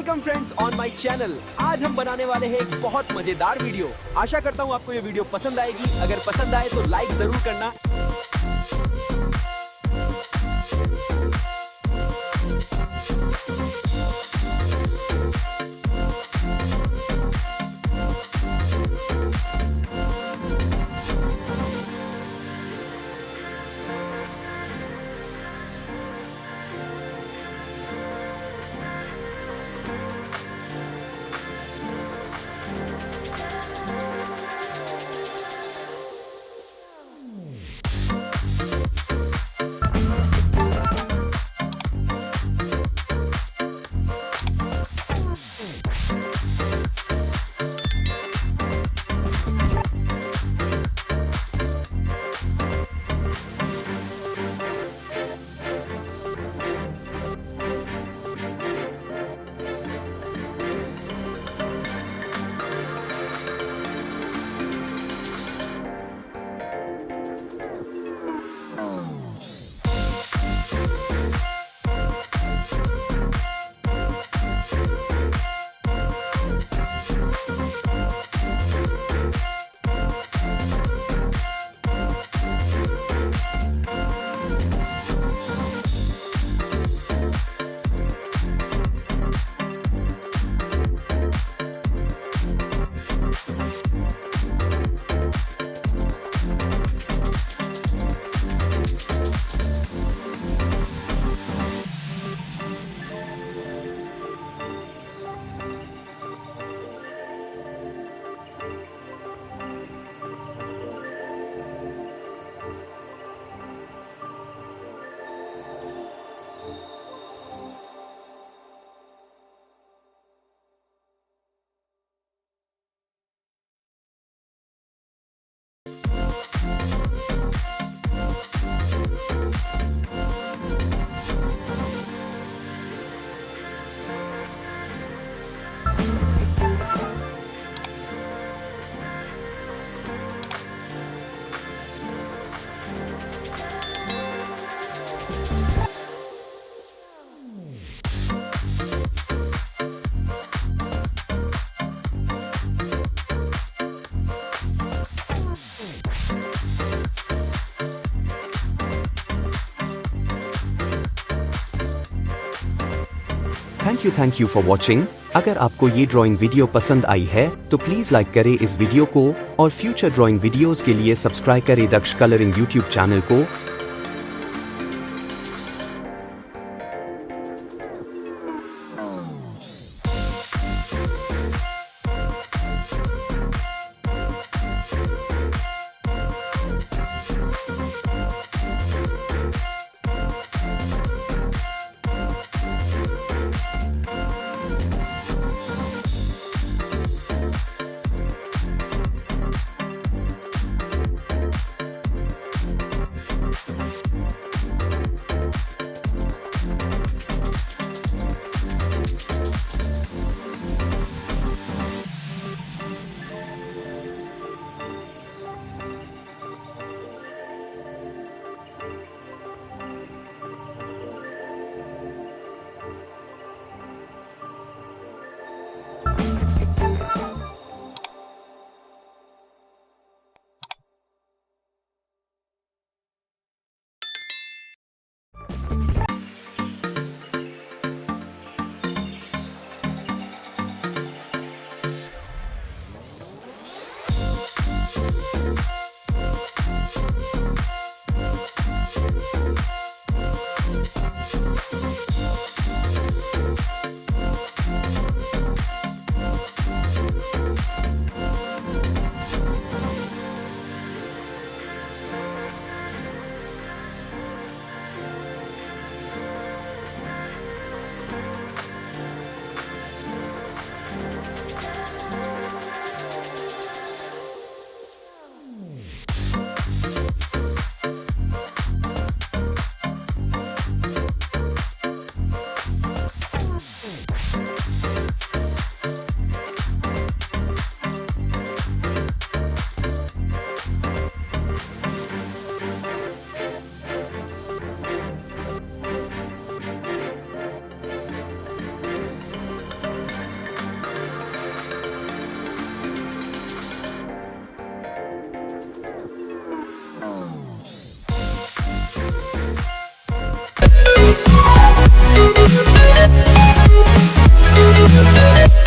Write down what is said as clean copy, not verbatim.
Welcome friends on my channel. आज हम बनाने वाले हैं एक बहुत मजेदार वीडियो। आशा करता हूँ आपको ये वीडियो पसंद आएगी। अगर पसंद आए तो लाइक जरूर करना। Thank you for watching. अगर आपको ये ड्राइंग वीडियो पसंद आई है तो प्लीज लाइक करें इस वीडियो को और फ्यूचर ड्राइंग वीडियोस के लिए सब्सक्राइब करें दक्ष कलरिंग यूट्यूब चैनल को। We'll be right back.